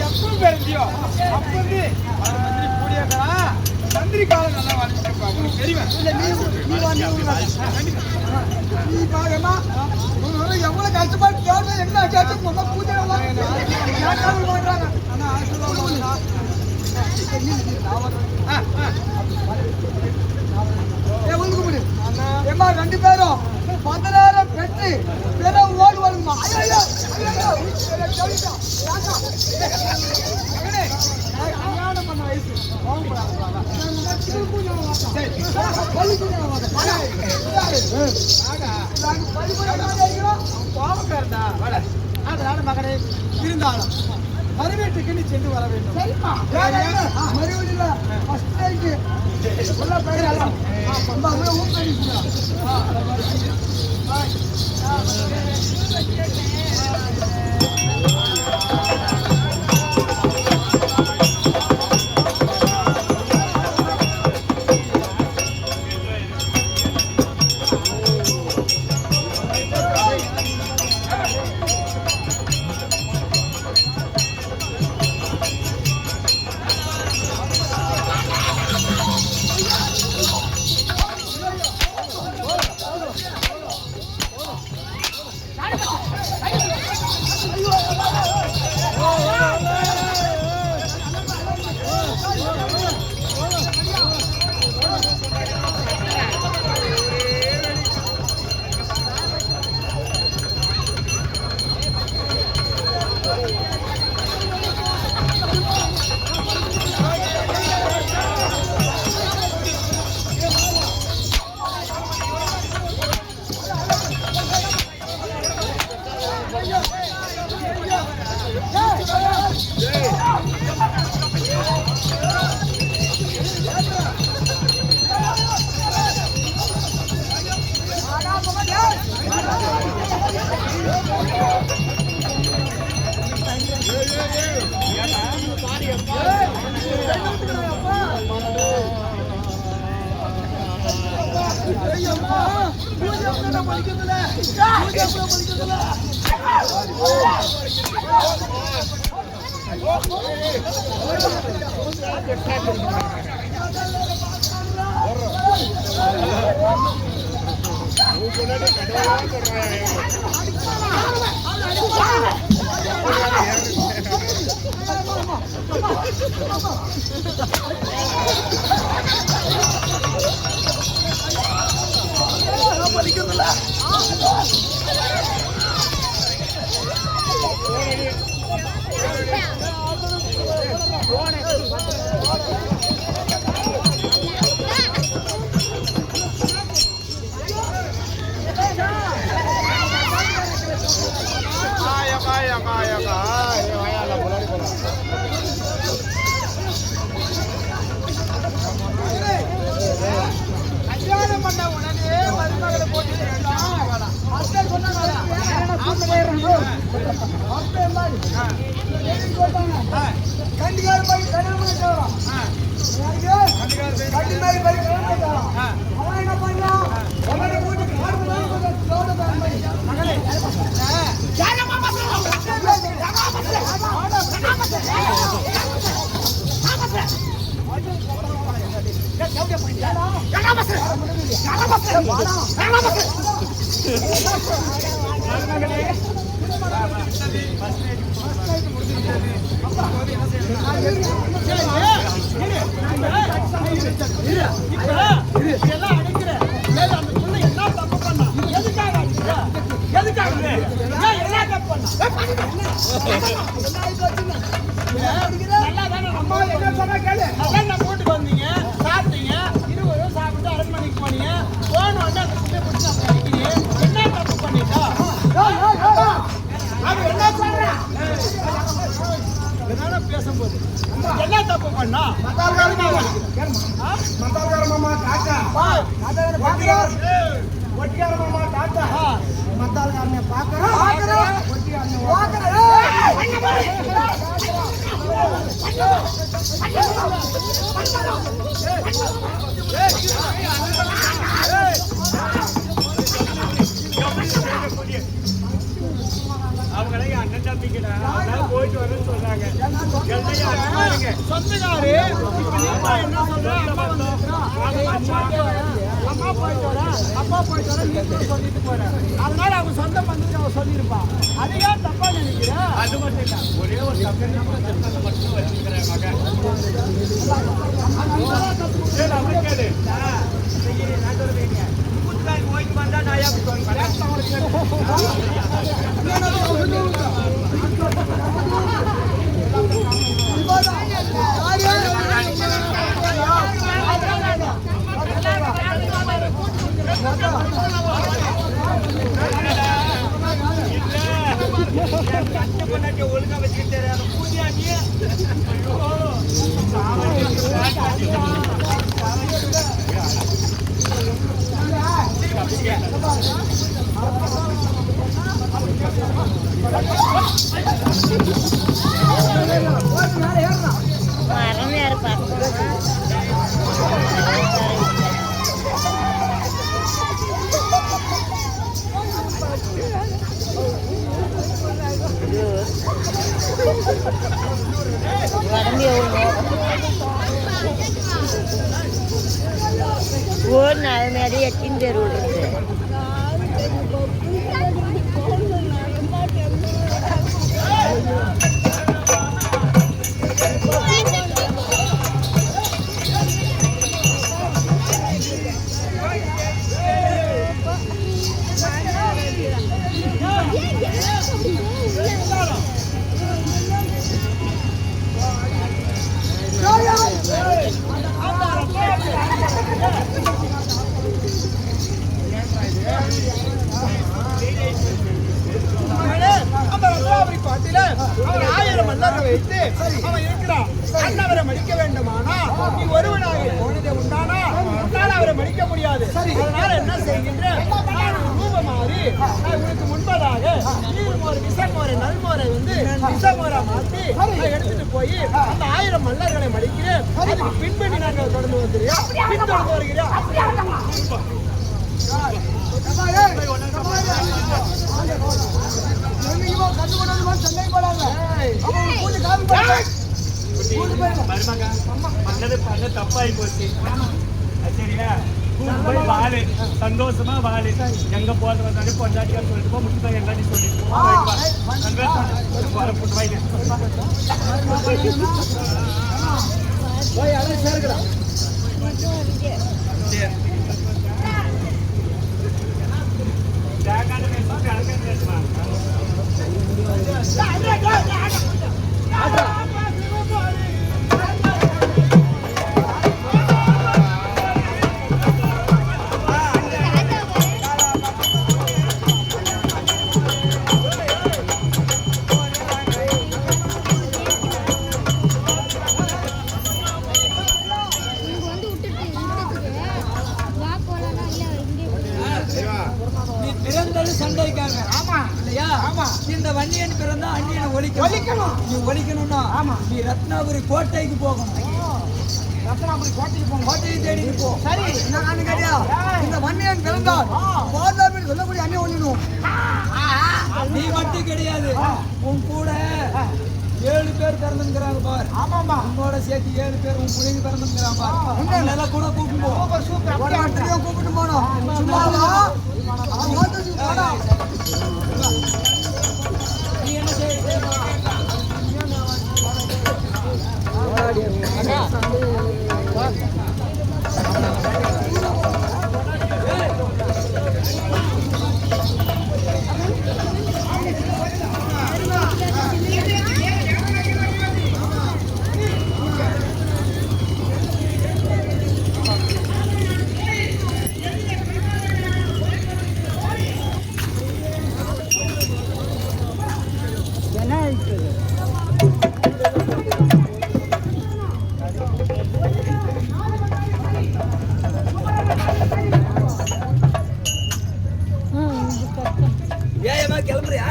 எப்ப பிறந்தியோ அப்ப இருந்து மந்திரி கூடியக்கா மந்திரி காலம் நல்லா வாழ்ந்துருப்பா உங்களுக்கு தெரியும். நீ பாருமா எவ்வளவு கஷ்டப்பட்டு கேட்டு என்ன கேட்டு பூஜை பண்றாங்க. ஆனா ஏமா 2 பேரும் 10,000 பெற்று பேரும் ஓடு வருமா? கல்யாணம் பண்ண வயசு அதனால மகனே இருந்தாலும் மறுவீட்டுக்கு நீ சென்று வர வேண்டும். மறுவீடுல அவங்களே அண்ணன் தம்பிக்கிட்ட போயிட்டு வரேன்னு சொல்றாங்க. சொந்தக்காரு இப்ப நீ என்ன சொல்ற? அம்மா வந்திருக்கா, அம்மா போயிட்டு வர, அப்பா போயிட்டு வர, நீ சொல்லிட்டு போற. அதனால அவங்க சொந்த பந்தத்துக்கு அவன் சொல்லியிருப்பா. அதையா தப்பா நினைக்கிறேன்? அது மட்டும் இல்ல, ஒரே ஒரு தப்பு மட்டும் வச்சிருக்கிறேன் மகன். ஓய்வு வந்தா நாயா ஒழுங்கா வச்சுக்கிட்டு பூஜையா நீ ஒரு நாள் மேலே எட்டின் பேர் விடுறது வைத்து அவன் இருக்கிறான். அண்ணவரை மடிக்க வேண்டுமானா நீ ஒருவனாக போனதே உண்டானா உன்னால் அவரை மடிக்க முடியாது. அதனால என்ன செய்கின்ற ரூபமாறி உனக்கு முன்பதாக நீர்மோர் விஷமோரை நல்மோரை விஷமோரை மாற்றி எடுத்துட்டு போய் அந்த 1000 மல்லர்களை மடிக்கிறேன். அதுக்கு பின்பற்றி நாங்கள் தொடர்ந்து வந்துடுறியா? பின்தொடர்ந்து வருகிறா? தப்பாயி போச்சு. சரியா, போய் வாழு, சந்தோஷமா வாழு. எங்க போறது பொண்டாட்டியா சொல்லிட்டு போ, முட்டு எல்லாட்டி சொல்லிட்டு சண்டைக்காங்க. ஆமா இல்லையா? ஆமா. இந்த வன்னியன் பிறந்தா அந்நியனை ஒழிக்கணும். நீ ஒழிக்கணும்னா நீ ரத்னாபுரி கோட்டைக்கு போகணும். ரத்னாபுரி கோட்டைக்கு போகணும். கோட்டையை தேடிட்டு போ. சரி, நான் கேட்டியா? இந்த வன்னியன் பிறந்தால் பார்தாபின்னு சொல்லக்கூடிய அந்நியன் ஒழிக்கணும். நீ மட்டும் கிடையாது, உன் கூட 7 பேர் பிறந்துங்கிறாங்க பார். ஆமாமா, உன்னோட சேர்த்து 7 பேர் உன் பிள்ளைங்க பிறந்துங்கிறாங்க பார். உன்னெல்லாம் கூட கூப்பிட்டு போ. கூப்பிட்டு போனோம். நீ என்ன செய்ய? கிளம்புறியா?